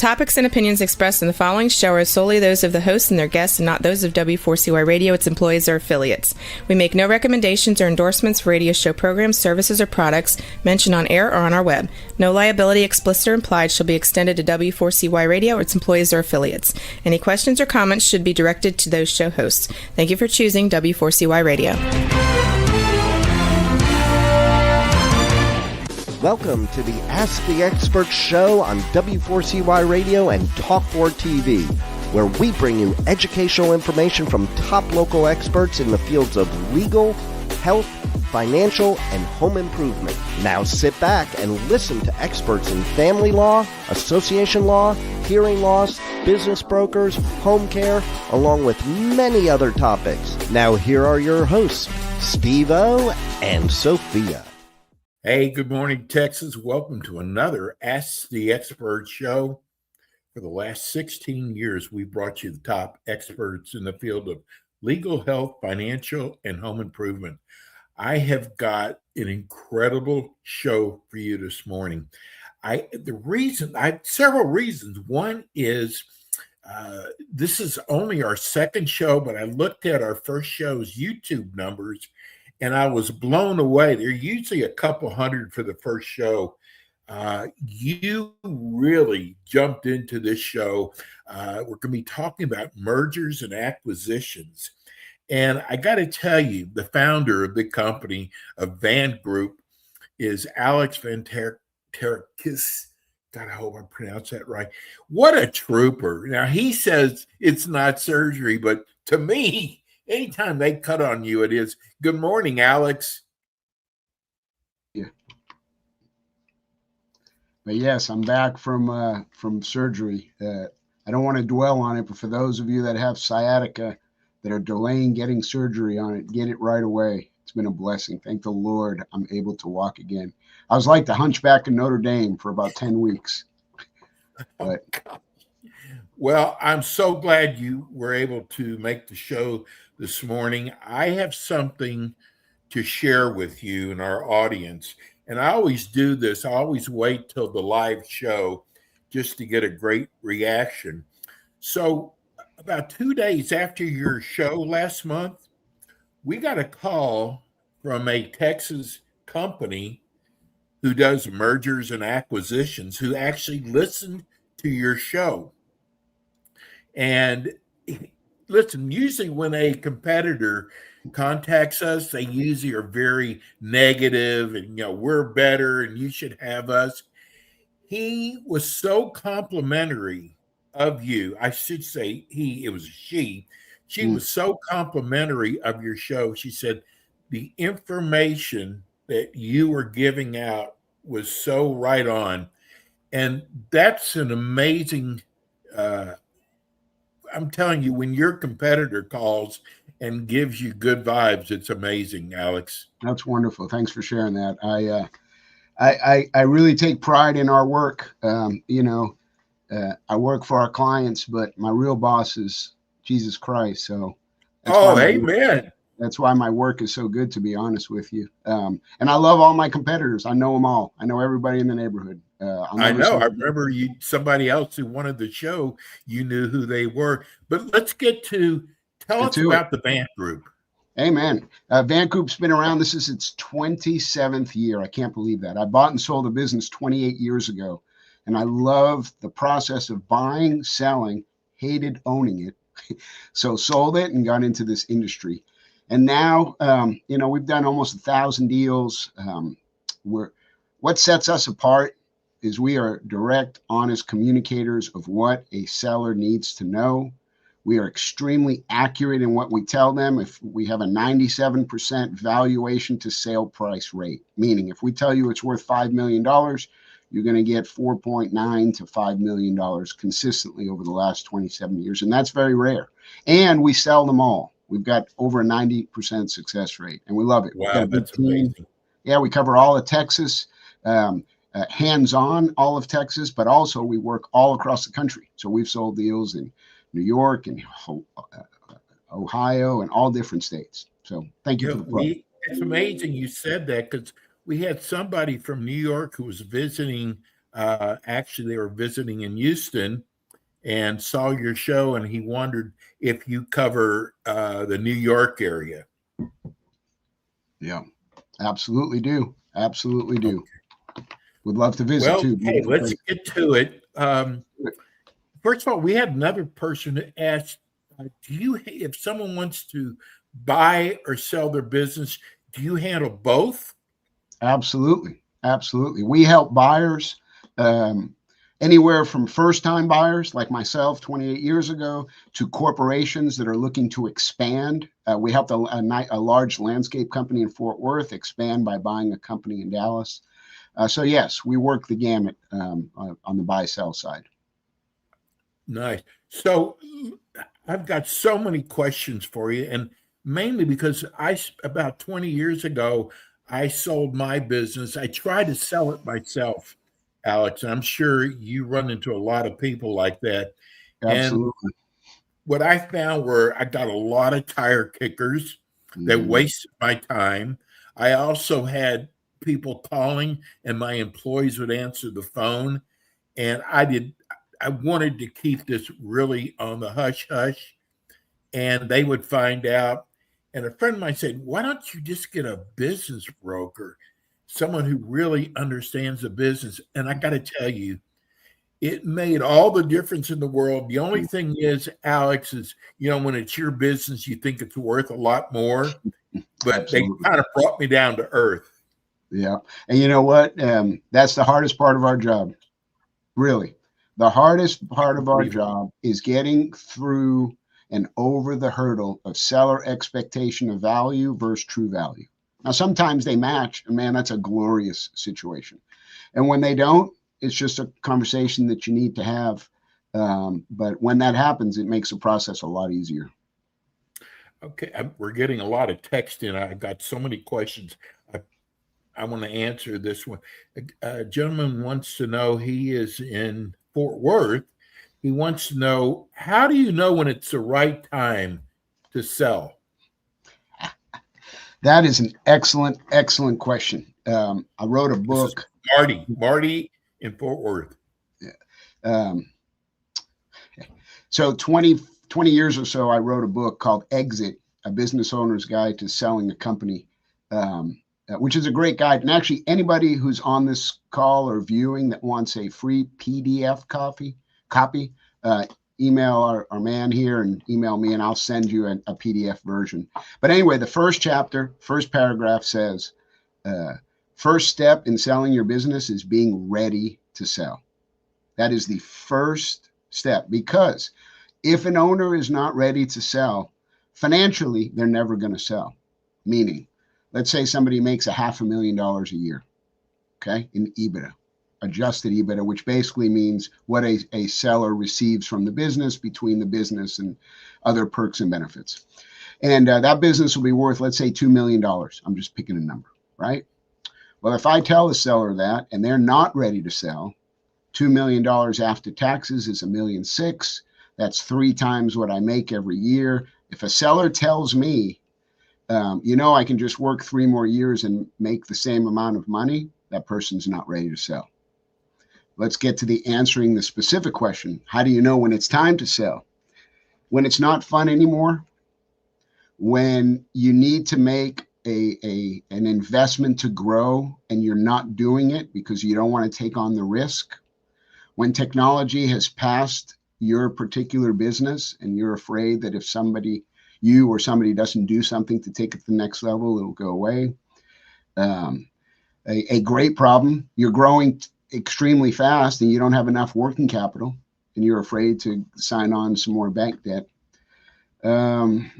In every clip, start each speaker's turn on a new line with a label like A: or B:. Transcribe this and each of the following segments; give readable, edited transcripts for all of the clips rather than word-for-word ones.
A: topics and opinions expressed in the following show are solely those of the hosts and their guests and not those of W4CY Radio, its employees, or affiliates. We make no recommendations or endorsements for radio show programs, services, or products mentioned on air or on our web. No liability, explicit or implied, shall be extended to W4CY Radio or its employees or affiliates. Any questions or comments should be directed to those show hosts. Thank you for choosing W4CY Radio.
B: Welcome to the Ask the Expert show on W4CY Radio and Talk4 TV, where we bring you educational information from top local experts in the fields of legal, health, financial, and home improvement. Now sit back and listen to experts in family law, association law, hearing loss, business brokers, home care, along with many other topics. Now here are your hosts, Steve-O and Sophia.
C: Hey, good morning, Texas. Welcome to another Ask the Expert show. For the last 16 years, we've brought you the top experts in the field of legal, health, financial, and home improvement. I have got an incredible show for you this morning. I have several reasons. One is this is only our second show, but I looked at our first show's YouTube numbers, and I was blown away. They're usually a couple hundred for the first show. You really jumped into this show. We're going to be talking about mergers and acquisitions. And I got to tell you, the founder of the company, of Van Group, is Alex Van Terkis. God, I hope I pronounced that right. What a trooper. Now, he says it's not surgery, but to me, anytime they cut on you, it is. Good morning, Alex.
D: Yeah. But yes, I'm back from surgery. I don't want to dwell on it, but for those of you that have sciatica that are delaying getting surgery on it, get it right away. It's been a blessing. Thank the Lord I'm able to walk again. I was like the hunchback in Notre Dame for about 10 weeks. But
C: well, I'm so glad you were able to make the show this morning. I have something to share with you and our audience. And I always do this. I always wait till the live show just to get a great reaction. So about 2 days after your show last month, we got a call from a Texas company who does mergers and acquisitions who actually listened to your show. And listen, usually when a competitor contacts us, they usually are very negative and, we're better and you should have us. He was so complimentary of you. I should say it was she. She was so complimentary of your show. She said the information that you were giving out was so right on. And that's an amazing I'm telling you, when your competitor calls and gives you good vibes, it's amazing, Alex.
D: That's wonderful. Thanks for sharing that. I really take pride in our work. I work for our clients, but my real boss is Jesus Christ. So,
C: amen.
D: That's why my work is so good, to be honest with you. And I love all my competitors. I know them all. I know everybody in the neighborhood.
C: I know. I remember somebody else who wanted the show, you knew who they were. But let's tell us about the Van Group.
D: Amen. Van Group's been around. This is its 27th year. I can't believe that. I bought and sold a business 28 years ago. And I love the process of buying, selling, hated owning it. So sold it and got into this industry. And now, we've done almost 1,000 deals. What sets us apart is we are direct, honest communicators of what a seller needs to know. We are extremely accurate in what we tell them. If we have a 97% valuation to sale price rate, meaning if we tell you it's worth $5 million, you're going to get $4.9 to $5 million consistently over the last 27 years. And that's very rare. And we sell them all. We've got over a 90% success rate, and we love it.
C: Wow, that's amazing.
D: Yeah, we cover all of Texas, hands-on all of Texas, but also we work all across the country. So we've sold deals in New York and Ohio and all different states. So thank you for the plug.
C: It's amazing you said that, because we had somebody from New York who was visiting Actually, they were visiting in Houston and saw your show, and he wondered if you cover the New York area.
D: Yeah, absolutely do. Absolutely do. Would love to visit
C: Well,
D: too.
C: hey, let's get to it. First of all, we had another person that asked, do you, if someone wants to buy or sell their business, do you handle both?
D: Absolutely. Absolutely. We help buyers anywhere from first-time buyers like myself 28 years ago to corporations that are looking to expand. We helped a large landscape company in Fort Worth expand by buying a company in Dallas. So yes, we work the gamut on the buy-sell side.
C: Nice. So I've got so many questions for you, and mainly because about 20 years ago, I sold my business. I tried to sell it myself, Alex. And I'm sure you run into a lot of people like that. And
D: Absolutely.
C: what I found were I got a lot of tire kickers that wasted my time. I also had people calling, and my employees would answer the phone. And I wanted to keep this really on the hush hush, and they would find out. And a friend of mine said, why don't you just get a business broker, someone who really understands the business? And I got to tell you, it made all the difference in the world. The only thing is, Alex, is, when it's your business, you think it's worth a lot more, but
D: Absolutely.
C: they kind of brought me down to earth.
D: Yeah. And you know what? That's the hardest part of our job. Really. The hardest part of our job is getting through and over the hurdle of seller expectation of value versus true value. Now, sometimes they match, and man, that's a glorious situation. And when they don't, it's just a conversation that you need to have. But when that happens, it makes the process a lot easier.
C: Okay, we're getting a lot of text in. I've got so many questions. I want to answer this one. A gentleman wants to know, he is in Fort Worth. He wants to know, how do you know when it's the right time to sell?
D: That is an excellent, excellent question. I wrote a book.
C: Marty in Fort Worth.
D: So 20 years or so, I wrote a book called Exit, A Business Owner's Guide to Selling a Company, which is a great guide. And actually, anybody who's on this call or viewing that wants a free PDF copy, email our man here and email me, and I'll send you a PDF version. But anyway, the first chapter, first paragraph says, first step in selling your business is being ready to sell. That is the first step, because if an owner is not ready to sell, financially, they're never going to sell. Meaning, let's say somebody makes $500,000 a year, okay, in EBITDA, adjusted EBITDA, which basically means what a seller receives from the business between the business and other perks and benefits. And that business will be worth, let's say, $2 million. I'm just picking a number, right? Well, if I tell the seller that and they're not ready to sell, $2 million after taxes is $1.6 million. That's 3 times what I make every year. If a seller tells me, I can just work 3 more years and make the same amount of money, that person's not ready to sell. Let's get to the answering the specific question. How do you know when it's time to sell? When it's not fun anymore, when you need to make an investment to grow and you're not doing it because you don't want to take on the risk, when technology has passed your particular business and you're afraid that if you or somebody doesn't do something to take it to the next level, it'll go away. A great problem, you're growing extremely fast and you don't have enough working capital and you're afraid to sign on some more bank debt. And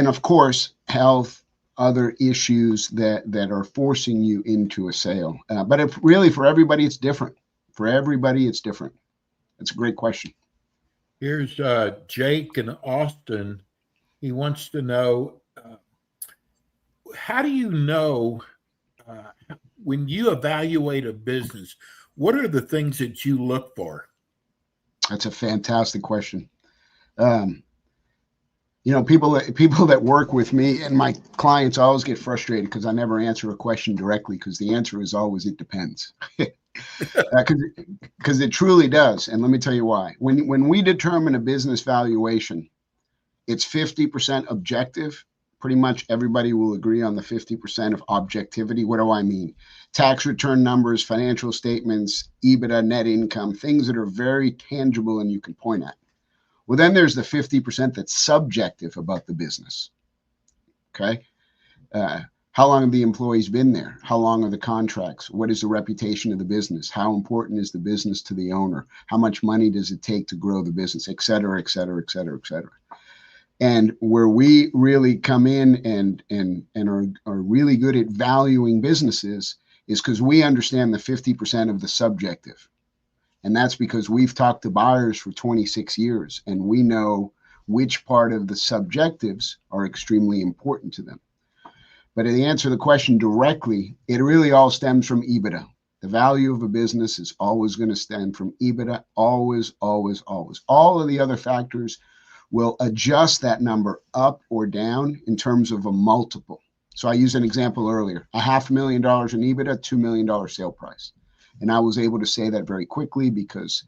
D: of course, health, other issues that are forcing you into a sale. But really, for everybody, it's different. For everybody, it's different. That's a great question.
C: Here's Jake in Austin. He wants to know, how do you know when you evaluate a business, what are the things that you look for?
D: That's a fantastic question. People that work with me and my clients always get frustrated because I never answer a question directly, because the answer is always, it depends. Because it truly does. And let me tell you why. When we determine a business valuation, it's 50% objective. Pretty much everybody will agree on the 50% of objectivity. What do I mean? Tax return numbers, financial statements, EBITDA, net income, things that are very tangible and you can point at. Well, then there's the 50% that's subjective about the business. Okay. How long have the employees been there? How long are the contracts? What is the reputation of the business? How important is the business to the owner? How much money does it take to grow the business, et cetera, et cetera, et cetera, et cetera. And where we really come in and are really good at valuing businesses is because we understand the 50% of the subjective. And that's because we've talked to buyers for 26 years and we know which part of the subjectives are extremely important to them. But to answer the question directly, it really all stems from EBITDA. The value of a business is always going to stem from EBITDA, always, always, always. All of the other factors will adjust that number up or down in terms of a multiple. So I used an example earlier, $500,000 in EBITDA, $2 million sale price. And I was able to say that very quickly because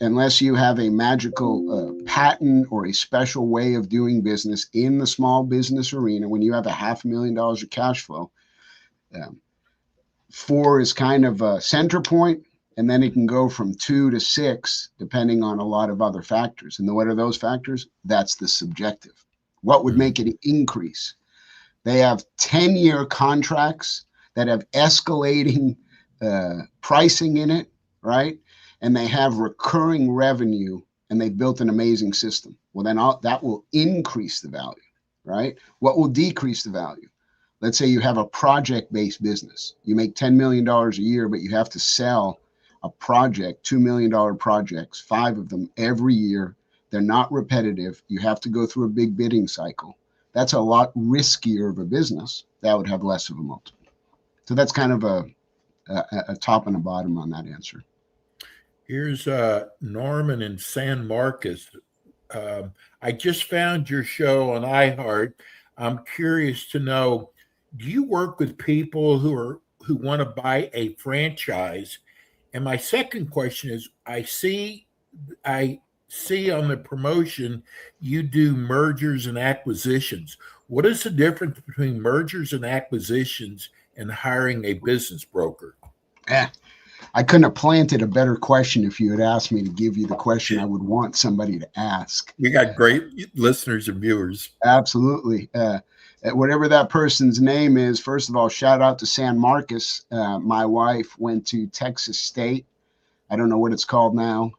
D: unless you have a magical patent or a special way of doing business in the small business arena, when you have $500,000 of cash flow, 4 is kind of a center point, and then it can go from 2 to 6, depending on a lot of other factors. And what are those factors? That's the subjective. What would make it increase? They have 10-year contracts that have escalating pricing in it, right? And they have recurring revenue, and they've built an amazing system. Well, then that will increase the value, right? What will decrease the value? Let's say you have a project-based business. You make $10 million a year, but you have to sell a project, $2 million projects, 5 of them every year. They're not repetitive. You have to go through a big bidding cycle. That's a lot riskier of a business. That would have less of a multiple. So that's kind of a top and a bottom on that answer.
C: Here's Norman in San Marcos. I just found your show on iHeart. I'm curious to know, do you work with people who want to buy a franchise? And my second question is, I see on the promotion you do mergers and acquisitions. What is the difference between mergers and acquisitions and hiring a business broker?
D: I couldn't have planted a better question if you had asked me to give you the question I would want somebody to ask.
C: We got great listeners and viewers.
D: Absolutely. Whatever that person's name is, first of all, shout out to San Marcos. My wife went to Texas State. I don't know what it's called now.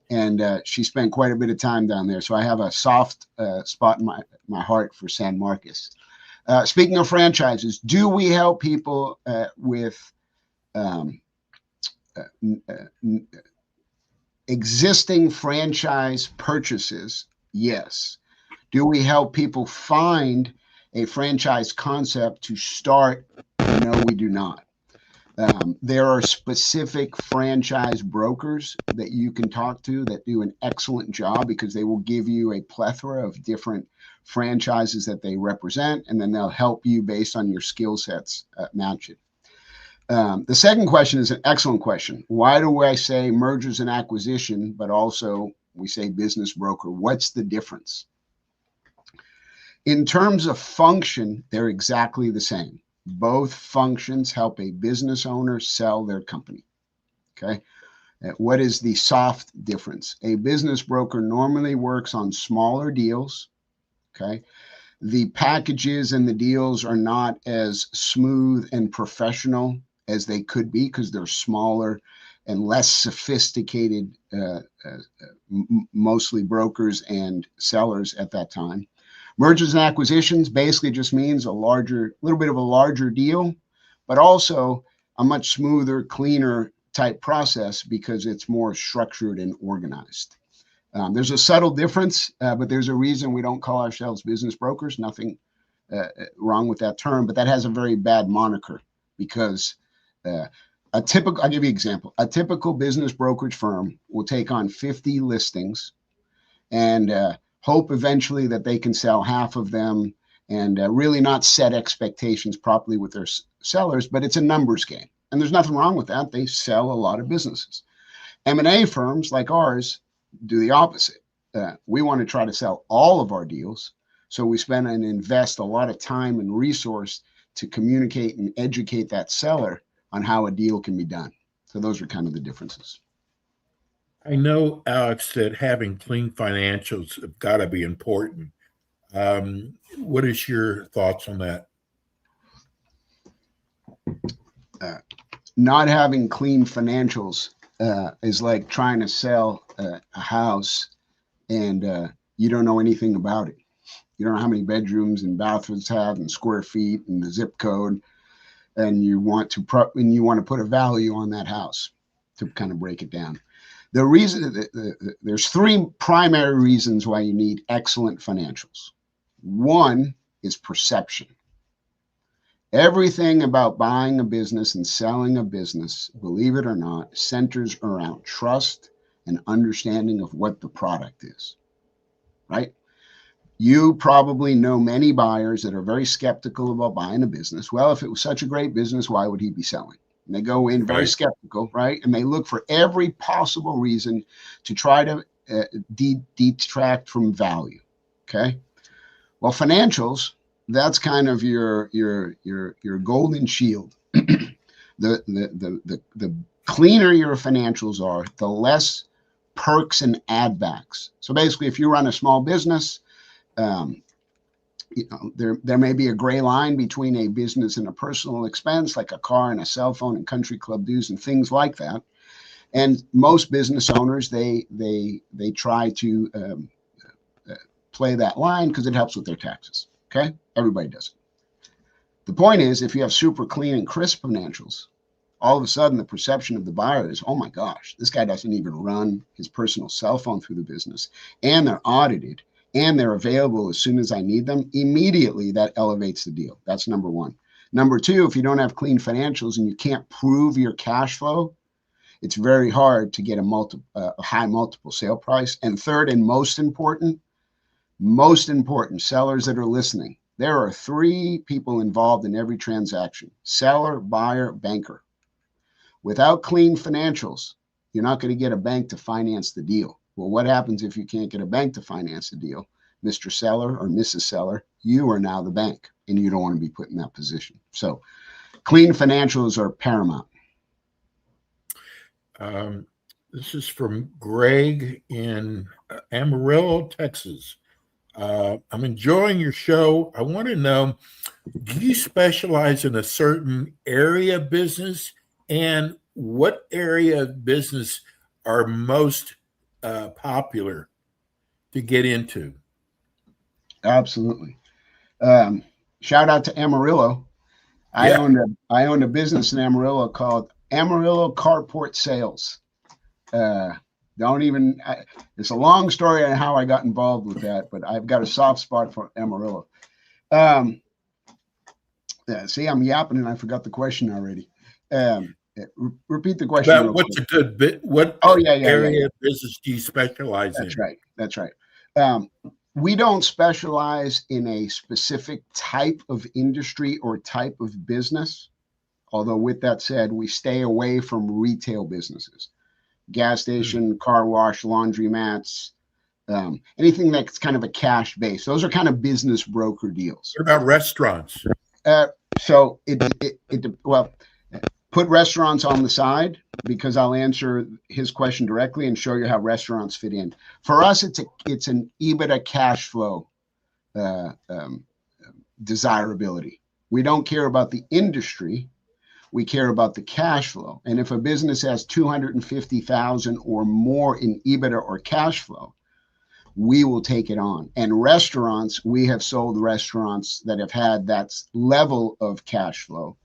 D: And she spent quite a bit of time down there. So I have a soft spot in my heart for San Marcos. Speaking of franchises, do we help people with existing franchise purchases? Yes. Do we help people find a franchise concept to start? No, we do not. There are specific franchise brokers that you can talk to that do an excellent job because they will give you a plethora of different franchises that they represent, and then they'll help you based on your skill sets match it. The second question is an excellent question. Why do I say mergers and acquisition, but also we say business broker? What's the difference? In terms of function, they're exactly the same. Both functions help a business owner sell their company. Okay. What is the soft difference? A business broker normally works on smaller deals. Okay. The packages and the deals are not as smooth and professional as they could be because they're smaller and less sophisticated, mostly brokers and sellers at that time. Mergers and acquisitions basically just means a little bit of a larger deal, but also a much smoother, cleaner type process because it's more structured and organized. There's a subtle difference, but there's a reason we don't call ourselves business brokers. Nothing wrong with that term, but that has a very bad moniker because I'll give you an example. A typical business brokerage firm will take on 50 listings and hope eventually that they can sell half of them and really not set expectations properly with their sellers, but it's a numbers game. And there's nothing wrong with that. They sell a lot of businesses. M&A firms like ours do the opposite. We want to try to sell all of our deals. So we spend and invest a lot of time and resource to communicate and educate that seller on how a deal can be done. So those are kind of the differences.
C: I know, Alex, that having clean financials have got to be important. What is your thoughts on that?
D: Not having clean financials is like trying to sell a house and you don't know anything about it. You don't know how many bedrooms and bathrooms have and square feet and the zip code, and you want to put a value on that house to kind of break it down. The reason there's three primary reasons why you need excellent financials. One is perception. Everything about buying a business and selling a business, believe it or not, centers around trust and understanding of what the product is, right? You probably know many buyers that are very skeptical about buying a business. Well, if it was such a great business, why would he be selling? And they go in very skeptical, right? And they look for every possible reason to try to detract from value. Okay. Well, financials, that's kind of your golden shield. The cleaner your financials are, the less perks and add backs. So basically, if you run a small business, there may be a gray line between a business and a personal expense, like a car and a cell phone and country club dues and things like that. And most business owners, they try to play that line because it helps with their taxes. Okay, everybody does it. The point is, if you have super clean and crisp financials, all of a sudden the perception of the buyer is, oh my gosh, this guy doesn't even run his personal cell phone through the business, and they're audited, and they're available as soon as I need them. Immediately that elevates the deal. That's number one. Number two, if you don't have clean financials and you can't prove your cash flow, it's very hard to get a high multiple sale price. And third, and most important, sellers that are listening, there are three people involved in every transaction: seller, buyer, banker. Without clean financials, you're not going to get a bank to finance the deal. Well, what happens if you can't get a bank to finance the deal? Mr. Seller or Mrs. Seller, you are now the bank, and you don't want to be put in that position. So clean financials are paramount.
C: This is from Greg in Amarillo, Texas. I'm enjoying your show. I want to know, do you specialize in a certain area of business, and what area of business are most popular to get into?
D: Absolutely. Shout out to Amarillo. I owned a business in Amarillo called Amarillo Carport Sales. It's a long story on how I got involved with that, but I've got a soft spot for Amarillo. See, I'm yapping and I forgot the question already. Repeat the question.
C: What's a good bit? What area of business do you specialize in?
D: That's right. We don't specialize in a specific type of industry or type of business. Although with that said, we stay away from retail businesses, gas station, car wash, laundromats, anything that's kind of a cash base. Those are kind of business broker deals.
C: What about restaurants?
D: Put restaurants on the side, because I'll answer his question directly and show you how restaurants fit in. For us, it's an EBITDA cash flow desirability. We don't care about the industry. We care about the cash flow. And if a business has 250,000 or more in EBITDA or cash flow, we will take it on. And restaurants, we have sold restaurants that have had that level of cash flow,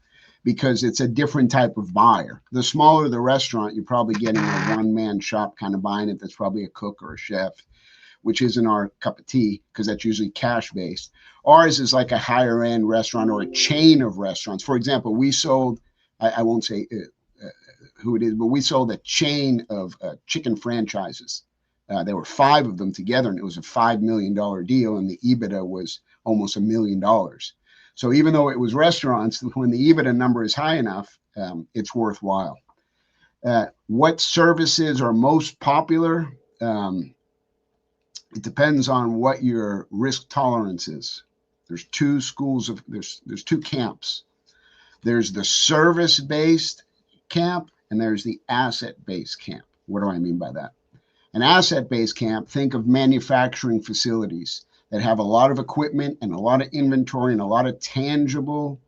D: because it's a different type of buyer. The smaller the restaurant, you're probably getting a one-man shop kind of buying it. That's probably a cook or a chef, which isn't our cup of tea, because that's usually cash-based. Ours is like a higher-end restaurant or a chain of restaurants. For example, we sold, I won't say who it is, but we sold a chain of chicken franchises. There were 5 of them together, and it was a $5 million deal, and the EBITDA was almost $1 million. So even though it was restaurants, when the EBITDA number is high enough, it's worthwhile. What services are most popular? It depends on what your risk tolerance is. There's two schools of there's two camps. There's the service-based camp and there's the asset-based camp. What do I mean by that? An asset-based camp, think of manufacturing facilities that have a lot of equipment and a lot of inventory and a lot of tangible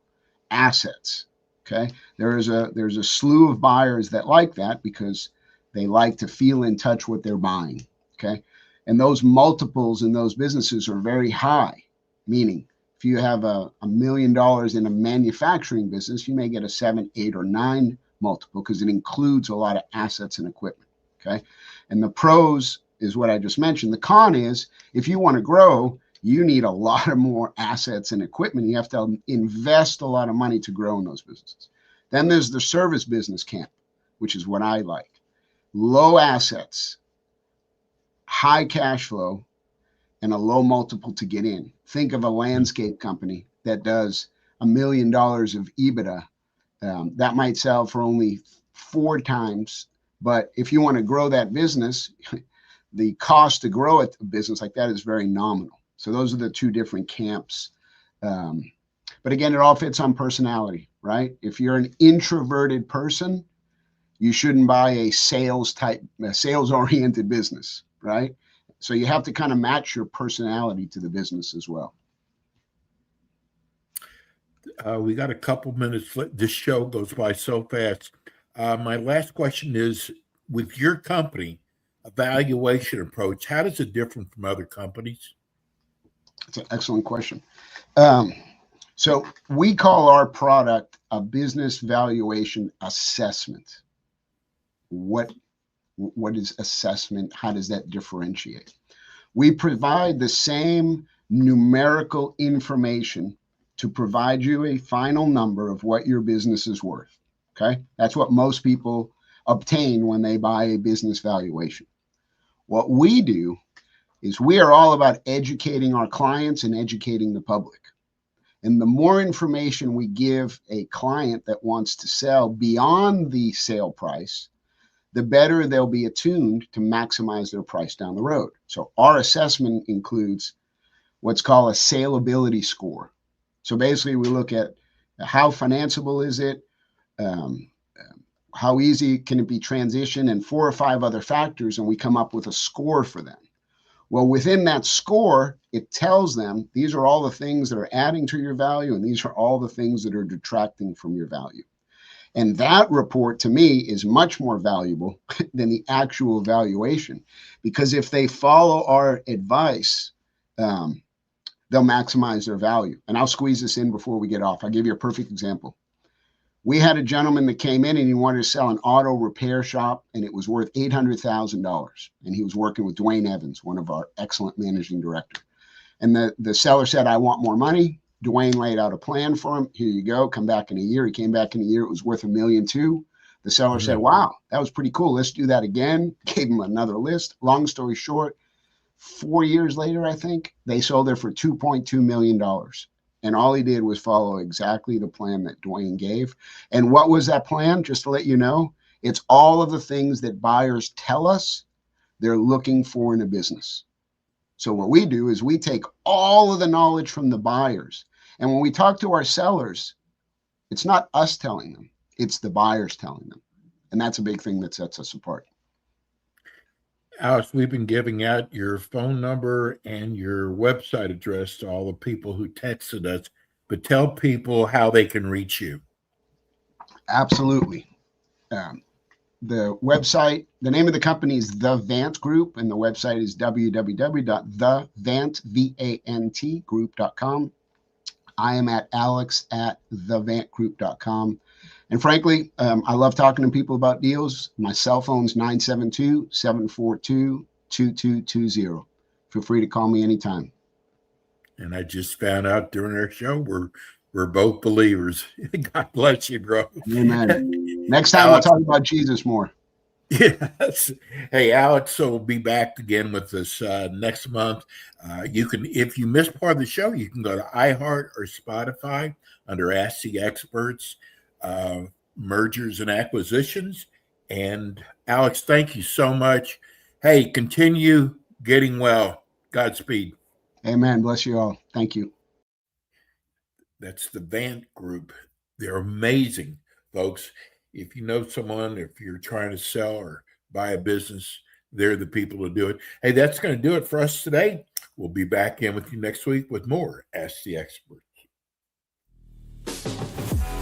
D: assets. Okay, there's a slew of buyers that like that because they like to feel in touch what they're buying. Okay, and those multiples in those businesses are very high, meaning if you have $1 million in a manufacturing business, you may get a 7, 8, or 9 multiple because it includes a lot of assets and equipment. Okay, and the pros is what I just mentioned. The con is if you want to grow, you need a lot of more assets and equipment. You have to invest a lot of money to grow in those businesses. Then there's the service business camp, which is what I like. Low assets, high cash flow, and a low multiple to get in. Think of a landscape company that does $1 million of EBITDA. That might sell for only 4 times. But if you want to grow that business, the cost to grow a business like that is very nominal. So those are the two different camps. But again, it all fits on personality, right? If you're an introverted person, you shouldn't buy a sales-oriented business, right? So you have to kind of match your personality to the business as well.
C: We got a couple minutes. This show goes by so fast. My last question is, with your company, a valuation approach, how does it differ from other companies?
D: That's an excellent question. So we call our product a business valuation assessment. What is assessment? How does that differentiate? We provide the same numerical information to provide you a final number of what your business is worth. Okay, that's what most people obtain when they buy a business valuation. What we do is we are all about educating our clients and educating the public. And the more information we give a client that wants to sell beyond the sale price, the better they'll be attuned to maximize their price down the road. So our assessment includes what's called a saleability score. So basically we look at how financeable is it, how easy can it be transitioned, and 4 or 5 other factors, and we come up with a score for them. Well, within that score, it tells them these are all the things that are adding to your value, and these are all the things that are detracting from your value. And that report to me is much more valuable than the actual valuation, because if they follow our advice, they'll maximize their value. And I'll squeeze this in before we get off. I'll give you a perfect example. We had a gentleman that came in and he wanted to sell an auto repair shop, and it was worth $800,000. And he was working with Dwayne Evans, one of our excellent managing directors. And the seller said, I want more money. Dwayne laid out a plan for him. Here you go. Come back in a year. He came back in a year. It was worth $1.2 million. The seller said, wow, that was pretty cool. Let's do that again. Gave him another list. Long story short, 4 years later, I think, they sold it for $2.2 million. And all he did was follow exactly the plan that Dwayne gave. And what was that plan? Just to let you know, it's all of the things that buyers tell us they're looking for in a business. So what we do is we take all of the knowledge from the buyers. And when we talk to our sellers, it's not us telling them, it's the buyers telling them. And that's a big thing that sets us apart.
C: Alex, we've been giving out your phone number and your website address to all the people who texted us, but tell people how they can reach you.
D: Absolutely. The website, the name of the company is The Vant Group, and the website is www.thevantgroup.com. I am at alex@thevantgroup.com. And frankly, I love talking to people about deals. My cell phone's 972-742-2220. Feel free to call me anytime.
C: And I just found out during our show, we're both believers. God bless you, bro.
D: Amen. Next time Alex, we'll talk about Jesus more.
C: Yes. Hey, Alex will be back again with us next month. You can, if you missed part of the show, you can go to iHeart or Spotify under Ask the Experts. mergers and acquisitions. And Alex, thank you so much. Hey, continue getting well. Godspeed.
D: Amen. Bless you all. Thank you.
C: That's the Vant Group. They're amazing, folks. If you know someone, if you're trying to sell or buy a business, they're the people to do it. Hey, that's going to do it for us today. We'll be back in with you next week with more Ask the Expert.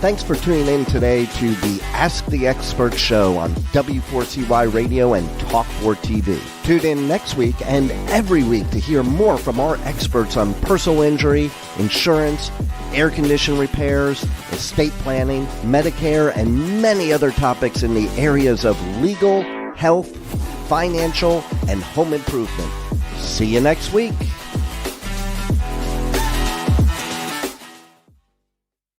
B: Thanks for tuning in today to the Ask the Expert show on W4CY Radio and Talk4 TV. Tune in next week and every week to hear more from our experts on personal injury, insurance, air condition repairs, estate planning, Medicare, and many other topics in the areas of legal, health, financial, and home improvement. See you next week.